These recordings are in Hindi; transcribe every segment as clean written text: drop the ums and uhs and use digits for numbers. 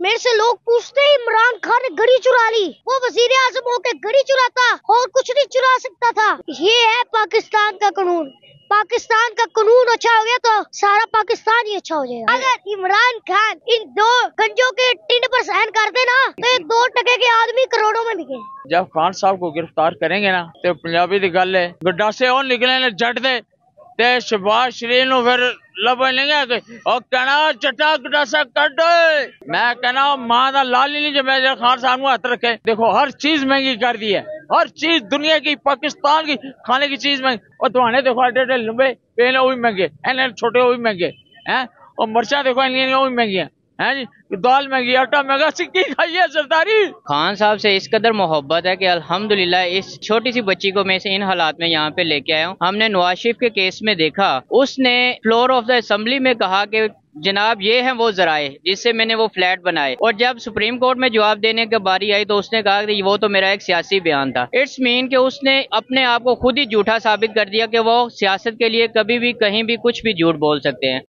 मेरे से लोग पूछते हैं इमरान खान ने घड़ी चुरा ली, वो वजीर आजम होकर घड़ी चुराता और कुछ नहीं चुरा सकता था। ये है पाकिस्तान का कानून। पाकिस्तान का कानून अच्छा हो गया तो सारा पाकिस्तान ही अच्छा हो जाएगा। अगर इमरान खान इन दो गंजों के टिंड पर सहन कर दे ना तो ये 2 टके के आदमी करोड़ों में बिके। जब खान साहब को गिरफ्तार करेंगे ना तो पंजाबी दी गल है गड्ढा से और निकले ने जट दे ते शहबाज शरीफ नु फिर लभनेंगे और कहना चट्टा गडासा कट। मैं कहना मां दा लाल ही नहीं जब मेजर खान साहब को हाथ रखे। देखो हर चीज महंगी कर दी है, हर चीज दुनिया की पाकिस्तान की खाने की चीज महंगी। और तुम्हारे देखो एडे एडे लंबे पेन वो भी महंगे, एने छोटे वो भी महंगे हैं। और मिर्चा देखो इनकी वो भी महंगी है जी, दाल महंगी, आटा महंगा, सिक्की खाइए सरदारी। खान साहब से इस कदर मोहब्बत है कि अल्हम्दुलिल्लाह इस छोटी सी बच्ची को मैं इन हालात में यहाँ पे लेके आया हूँ। हमने नवाज शरीफ के केस में देखा, उसने फ्लोर ऑफ द असेंबली में कहा कि जनाब ये है वो जराए जिससे मैंने वो फ्लैट बनाए। और जब सुप्रीम कोर्ट में जवाब देने की बारी आई तो उसने कहा कि वो तो मेरा एक सियासी बयान था। इट्स मीन कि उसने अपने आप को खुद ही झूठा साबित कर दिया कि वो सियासत के लिए कभी भी कहीं भी कुछ भी झूठ बोल सकते हैं।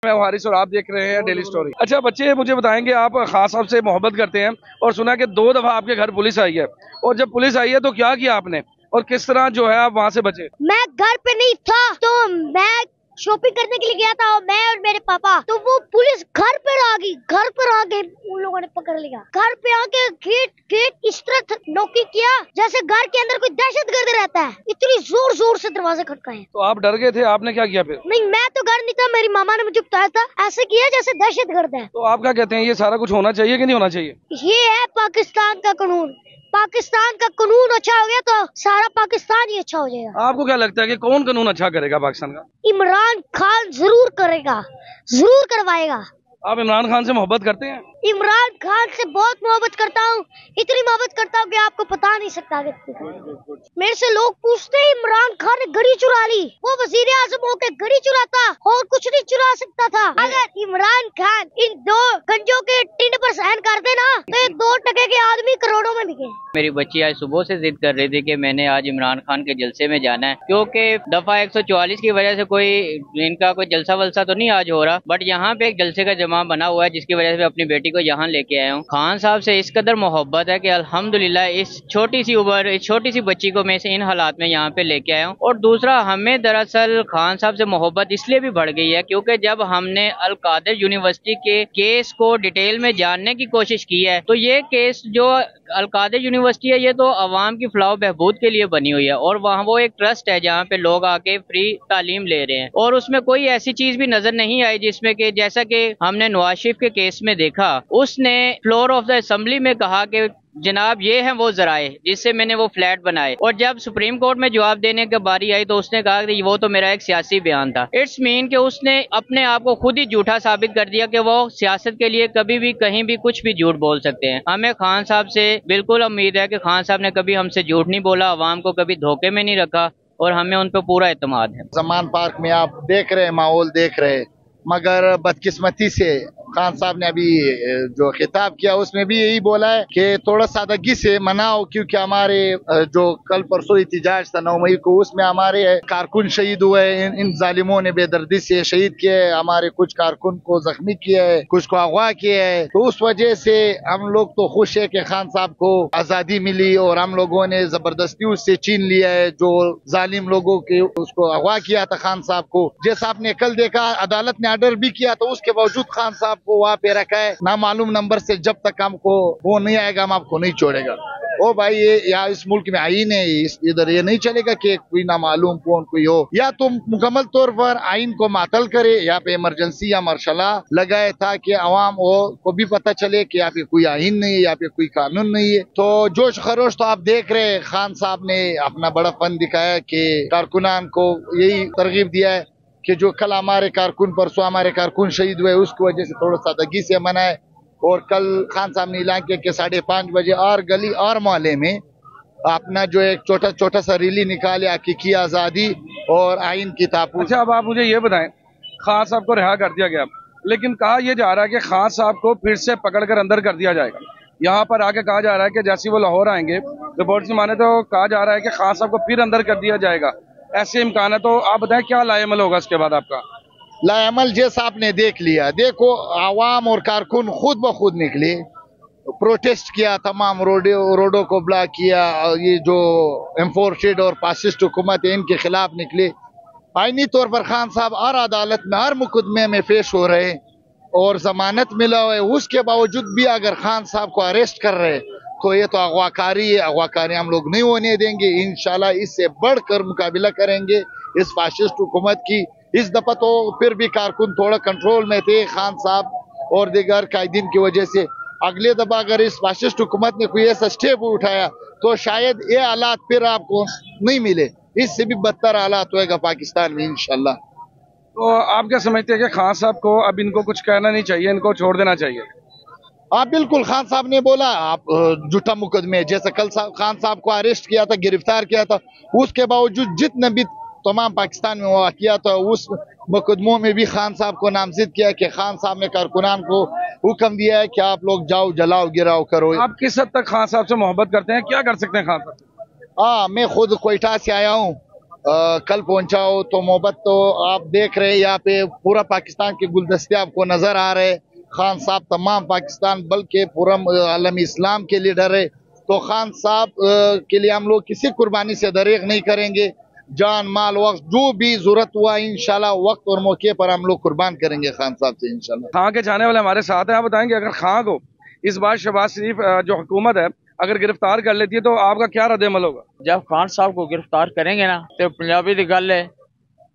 मैं हारिस और आप देख रहे हैं डेली स्टोरी। अच्छा बच्चे मुझे बताएंगे, आप खान साहब से मोहब्बत करते हैं और सुना कि 2 दफा आपके घर पुलिस आई है, और जब पुलिस आई है तो क्या किया आपने और किस तरह जो है आप वहाँ से बचे? मैं घर पे नहीं था तो मैं शॉपिंग करने के लिए गया था, और मैं और मेरे पापा, तो वो पुलिस घर पर आ गई। घर पर आके उन लोगों ने पकड़ लिया। घर पे आके गेट इस तरह नॉकिंग किया जैसे घर के अंदर कोई दहशतगर्द रहता है। इतनी जोर जोर से दरवाजे खटकाए। तो आप डर गए थे, आपने क्या किया फिर? नहीं, मैं तो घर नहीं था, मेरी मामा ने मुझे बताया था, ऐसे किया जैसे दहशतगर्द है। तो आप क्या कहते हैं, ये सारा कुछ होना चाहिए कि नहीं होना चाहिए? ये है पाकिस्तान का कानून। पाकिस्तान का कानून अच्छा हो गया तो सारा पाकिस्तान ही अच्छा हो जाएगा। आपको क्या लगता है कि कौन कानून अच्छा करेगा पाकिस्तान का? इमरान खान जरूर करेगा, जरूर करवाएगा। आप इमरान खान से मोहब्बत करते हैं? इमरान खान से बहुत मोहब्बत करता हूँ, इतनी मोहब्बत करता हूँ कि आपको पता नहीं सकता। मेरे से लोग पूछते हैं इमरान खान ने घड़ी चुरा ली, वो वजीर आजम होकर घड़ी चुराता और कुछ नहीं चुरा सकता था। अगर इमरान खान इन 2 गंजों के टिंड पर सहन कर दे ना तो ये 2 टके के आदमी करोड़ों में बिके। मेरी बच्ची आज सुबह से जिद कर रही थी कि मैंने आज इमरान खान के जलसे में जाना है, क्योंकि दफा 144 की वजह से कोई इनका कोई जलसा वलसा तो नहीं आज हो रहा, बट यहाँ पे एक जलसे का जमा बना हुआ है जिसकी वजह से अपनी बेटी को यहाँ लेके आया हूँ। खान साहब से इस कदर मोहब्बत है कि अल्हम्दुलिल्लाह इस छोटी सी उम्र, इस छोटी सी बच्ची को मैं इन हालात में यहाँ पे लेके आया हूँ। और दूसरा, हमें दरअसल खान साहब से मोहब्बत इसलिए भी बढ़ गई है क्योंकि जब हमने अल कादिर यूनिवर्सिटी के केस को डिटेल में जानने की कोशिश की है तो ये केस जो अल कादिर यूनिवर्सिटी है ये तो अवाम की फलाह बहबूद के लिए बनी हुई है, और वहाँ वो एक ट्रस्ट है जहाँ पे लोग आके फ्री तालीम ले रहे हैं। और उसमें कोई ऐसी चीज भी नजर नहीं आई जिसमें कि जैसा कि हमने नवाज शरीफ के केस में देखा, उसने फ्लोर ऑफ द असेंबली में कहा कि जनाब ये है वो जराए जिससे मैंने वो फ्लैट बनाए। और जब सुप्रीम कोर्ट में जवाब देने की बारी आई तो उसने कहा कि वो तो मेरा एक सियासी बयान था। इट्स मीन कि उसने अपने आप को खुद ही झूठा साबित कर दिया कि वो सियासत के लिए कभी भी कहीं भी कुछ भी झूठ बोल सकते हैं। हमें खान साहब से बिल्कुल उम्मीद है कि खान साहब ने कभी हमसे झूठ नहीं बोला, अवाम को कभी धोखे में नहीं रखा, और हमें उन पर पूरा एतमाद है। समान पार्क में आप देख रहे, माहौल देख रहे, मगर बदकिस्मती से खान साहब ने अभी जो खिताब किया उसमें भी यही बोला है कि थोड़ा सादगी से मनाओ, क्योंकि हमारे जो कल परसों एहतजाज था 9 मई को, उसमें हमारे कारकुन शहीद हुए। इन जालिमों ने बेदर्दी से शहीद किए, हमारे कुछ कारकुन को जख्मी किया है, कुछ को अगवा किया है। तो उस वजह से हम लोग तो खुश है कि खान साहब को आजादी मिली, और हम लोगों ने जबरदस्ती उससे छीन लिया है जो जालिम लोगों के उसको अगवा किया था खान साहब को। जैसा आपने कल देखा, अदालत ने ऑर्डर भी किया, तो उसके बावजूद खान साहब को वहाँ पे रखा है नामालूम नंबर से। जब तक हमको वो नहीं आएगा हम आपको नहीं छोड़ेगा। ओ भाई, ये या इस मुल्क में आईन है, इधर ये नहीं चलेगा कि कोई नामालूम कौन कोई हो। या तो मुकम्मल तौर पर आइन को मातल करे, यहाँ पे इमरजेंसी या मार्शला लगाए ताकि अवाम को भी पता चले कि यहाँ पे कोई आइन नहीं है, यहाँ पे कोई कानून नहीं है। तो जोश खरोश तो आप देख रहे हैं, खान साहब ने अपना बड़ा फन दिखाया कि कारकुनान को यही तरगीब दिया है कि जो कल हमारे कारकुन, परसों हमारे कारकुन शहीद हुए, उसकी वजह से थोड़ा सादगी से मनाए। और कल खान साहब ने ऐलान किया कि 5:30 बजे और गली और मोहल्ले में अपना जो एक छोटा सा रैली निकाले, हकीकी आज़ादी और आइन की तापुस। अच्छा, अब आप मुझे ये बताएं, खान साहब को रिहा कर दिया गया, लेकिन कहा यह जा रहा है कि खान साहब को फिर से पकड़कर अंदर कर दिया जाएगा। यहाँ पर आके कहा जा रहा है कि जैसे वो लाहौर आएंगे, रिपोर्ट से माने तो कहा जा रहा है कि खान साहब को फिर अंदर कर दिया जाएगा। ऐसे इम्कान है, तो आप बताएं क्या लाएमल होगा इसके बाद आपका? लाएमल जैसा आपने देख लिया। देखो आवाम और कारकुन खुद ब खुद निकले, प्रोटेस्ट किया, तमाम रोडों को ब्लॉक किया। ये जो एम्फोर्सेड और फासिस्ट हुकूमत है इनके खिलाफ निकले। आईनी तौर पर खान साहब हर अदालत में हर मुकदमे में पेश हो रहे और जमानत मिला हुआ है। उसके बावजूद भी अगर खान साहब को अरेस्ट कर रहे तो ये तो अगवाकारी है। अगवाकारी हम लोग नहीं होने देंगे। इंशाल्लाह इससे बढ़कर मुकाबला करेंगे इस फाशिस्ट हुकूमत की। इस दफा तो फिर भी कारकुन थोड़ा कंट्रोल में थे खान साहब और दीगर कायदीन की वजह से। अगले दफा अगर इस फाशिस्ट हुकूमत ने कोई ऐसा स्टेप उठाया तो शायद ये हालात फिर आपको नहीं मिले, इससे भी बदतर हालात होएगा पाकिस्तान में इंशाल्लाह। तो आप क्या समझते हैं कि खान साहब को अब इनको कुछ कहना नहीं चाहिए, इनको छोड़ देना चाहिए? आप बिल्कुल, खान साहब ने बोला आप झूठा मुकदमे, जैसे कल खान साहब को अरेस्ट किया था, गिरफ्तार किया था, उसके बावजूद जितने भी तमाम पाकिस्तान में वाकिया था उस मुकदमों में भी खान साहब को नामजद किया कि खान साहब ने कारकुनान को हुक्म दिया है कि आप लोग जाओ, जलाओ, गिराओ, करो। आप किस हद तक खान साहब से मोहब्बत करते हैं, क्या कर सकते हैं खान साहब? मैं खुद कोयटा से आया हूँ, कल पहुंचा हूँ, तो मोहब्बत तो आप देख रहे हैं। यहाँ पे पूरा पाकिस्तान के गुलदस्ते आपको नजर आ रहे। खान साहब तमाम पाकिस्तान बल्कि पूरा आलम इस्लाम के लीडर है। तो खान साहब के लिए हम लोग किसी कुर्बानी से दरेग नहीं करेंगे। जान, माल, वक्त जो भी जरूरत हुआ इंशाल्लाह वक्त और मौके पर हम लोग कुर्बान करेंगे खान साहब से इंशाल्लाह। खान के चाहने वाले हमारे साथ हैं, आप बताएंगे अगर खान को इस बार शहबाज शरीफ जो हुकूमत है अगर गिरफ्तार कर लेती है तो आपका क्या रद्द-ए-अमल होगा? जब खान साहब को गिरफ्तार करेंगे ना तो पंजाबी की गल है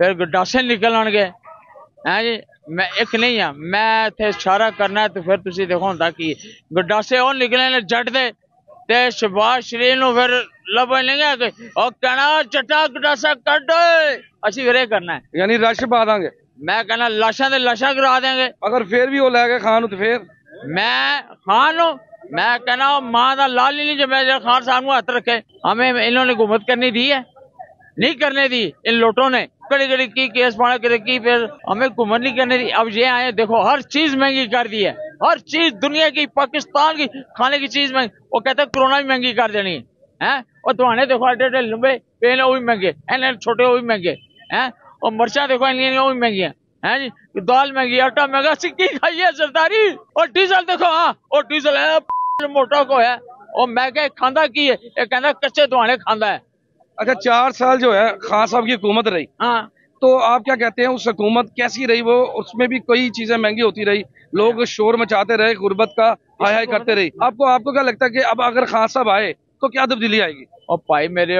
फिर गड्डासे निकल आएंगे हैं जी। मैं एक नहीं हाँ, मैं इत्थे इशारा करना है तो फिर तुसी देखो होंदा कि गड्डासे और निकले ने जट दे ते शहबाज शरीफ नु फिर लभणगे और कहना चट्टा गड्डासा कट असी फिर करना है, यानी रश पा देंगे। मैं कहना लाशा दे लाशा गिरा देंगे। अगर फिर भी वो ले गए खान तो फिर मैं खान मैं कहना मां का लाल ही नहीं जो मैं खान साहब हाथ रखे। हमें इन्होंने हुकूमत करनी दी है, नहीं करने दी इन लोटों ने। कड़ी कड़ी की केस पाना करे की फिर हमें हुकूमत नहीं करने दी। अब ये आए देखो हर चीज महंगी कर दी है, हर चीज दुनिया की, पाकिस्तान की खाने की चीज महंगी। वो कहते हैं कोरोना भी महंगी कर देनी है। और तुम्हारे देखो एडे एडे लंबे पेन वो भी महंगे, एन छोटे वो भी महंगे हैं। और मिर्चा देखो इन वो भी महंगी है जी। दाल महंगी, आटा महंगा, सिक्की खाइए सरदारी। और डीजल देखो, हाँ और डीजल है मोटा को है और महंगा खांदा की है, ये कहना कच्चे दुआने खांदा है। अच्छा 4 साल जो है खान साहब की हुकूमत रही, हाँ तो आप क्या कहते हैं उस हुकूमत कैसी रही? वो उसमें भी कई चीजें महंगी होती रही, लोग शोर मचाते रहे, गुर्बत का हाय हाय करते रही। आपको क्या लगता है कि अब अगर खान साहब आए तो क्या तब्दीली आएगी? और भाई मेरे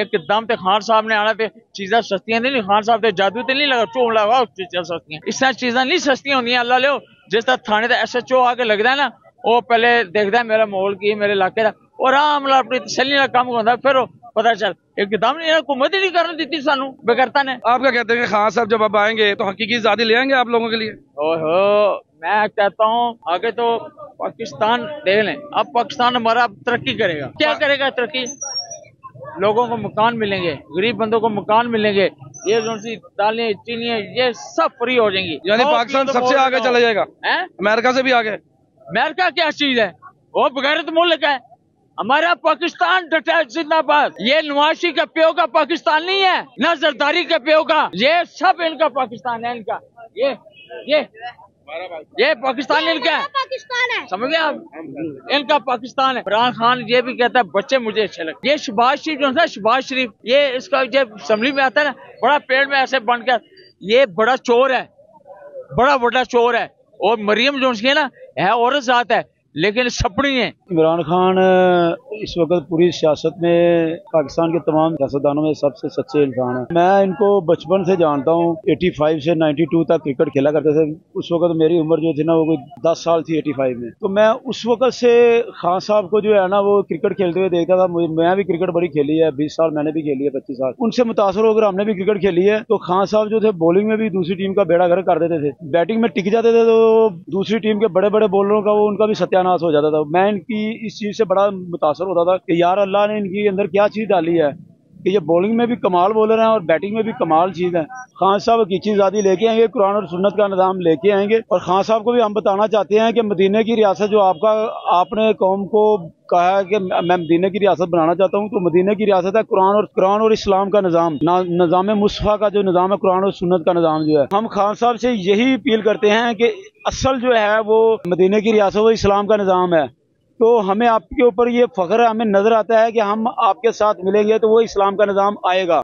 एकदम ते खान साहब ने आना ते चीजा सस्तियां नहीं। खान साहब ते जादू ते नहीं लगा चोन लगा चीजा सस्तियां, इस तरह चीजा नहीं सस्तियां होंगी। अल्लाह लो जिस तरह थाने का SHO आके लगता है ना, वो पहले देखता है मेरा माहौल की मेरे इलाके का और आराम अपनी तसल्ली का काम होता, फिर पता चल एकदम नहीं हुकूमत ही नहीं करने दी सानू बेगरता ने। आप क्या कहते हैं कि खान साहब जब अब आएंगे तो हकीकी आजादी ले आएंगे आप लोगों के लिए? ओहो, मैं कहता हूँ आगे तो पाकिस्तान देख लें। अब पाकिस्तान हमारा तरक्की करेगा। क्या करेगा तरक्की? लोगों को मकान मिलेंगे, गरीब बंदों को मकान मिलेंगे, ये जो सी दालें चीनी ये सब फ्री हो जाएंगी। यानी पाकिस्तान सबसे आगे चला जाएगा, अमेरिका से भी आगे। अमेरिका क्या चीज है? वो बगैरत मुल्क है। हमारा पाकिस्तान डटा जिंदाबाद। ये नवाशी का प्यो का पाकिस्तान नहीं है, ना जरदारी का प्यो का, ये सब इनका पाकिस्तान है। इनका ये पाकिस्तान इनका है, पाकिस्तान है, समझ गए आप? इनका पाकिस्तान है। इमरान खान ये भी कहता है बच्चे मुझे अच्छे लगते। ये शहबाज शरीफ जो है, शहबाज शरीफ ये इसका जब असेंबली में आता है ना, बड़ा पेड़ में ऐसे बन कर, ये बड़ा चोर है, बड़ा बड़ा चोर है। और मरियम जो है ना, है औरत जात है लेकिन सपनी है। इमरान खान इस वक्त पूरी सियासत में पाकिस्तान के तमाम सियासतदानों में सबसे सच्चे इंसान है। मैं इनको बचपन से जानता हूँ। 85 से 92 तक क्रिकेट खेला करते थे। उस वक्त मेरी उम्र जो थी ना वो कोई 10 साल थी 85 में। तो मैं उस वक्त से खान साहब को जो है ना वो क्रिकेट खेलते हुए देखता था। मैं भी क्रिकेट बड़ी खेली है, 20 साल मैंने भी खेली है, 25 साल उनसे मुतासर होकर हमने भी क्रिकेट खेली है। तो खान साहब जो थे बॉलिंग में भी दूसरी टीम का बेड़ा गर्क कर देते थे, बैटिंग में टिक जाते थे तो दूसरी टीम के बड़े बड़े बॉलरों का वो उनका भी सत्यानाश हो जाता था। मैं इनकी इस चीज से बड़ा मुतासर होता था कि यार अल्लाह ने इनकी अंदर क्या चीज डाली है कि ये बॉलिंग में भी कमाल बॉलर हैं और बैटिंग में भी कमाल चीज़ है। खान साहब हकीकी आज़ादी लेके आएंगे, कुरान और सुन्नत का निज़ाम लेके आएंगे। और खान साहब को भी हम बताना चाहते हैं कि मदीने की रियासत जो आपने कौम को कहा है कि मैं मदीने की रियासत बनाना चाहता हूँ, तो मदीने की रियासत है कुरान और इस्लाम का निज़ाम, निज़ाम मुस्तफ़ा का जो निज़ाम है, कुरान और सुन्नत का निज़ाम जो है। हम खान साहब से यही अपील करते हैं कि असल जो है वो मदीने की रियासत वो इस्लाम का निज़ाम है। तो हमें आपके ऊपर ये फ़ख्र है, हमें नज़र आता है कि हम आपके साथ मिलेंगे तो वो इस्लाम का निज़ाम आएगा।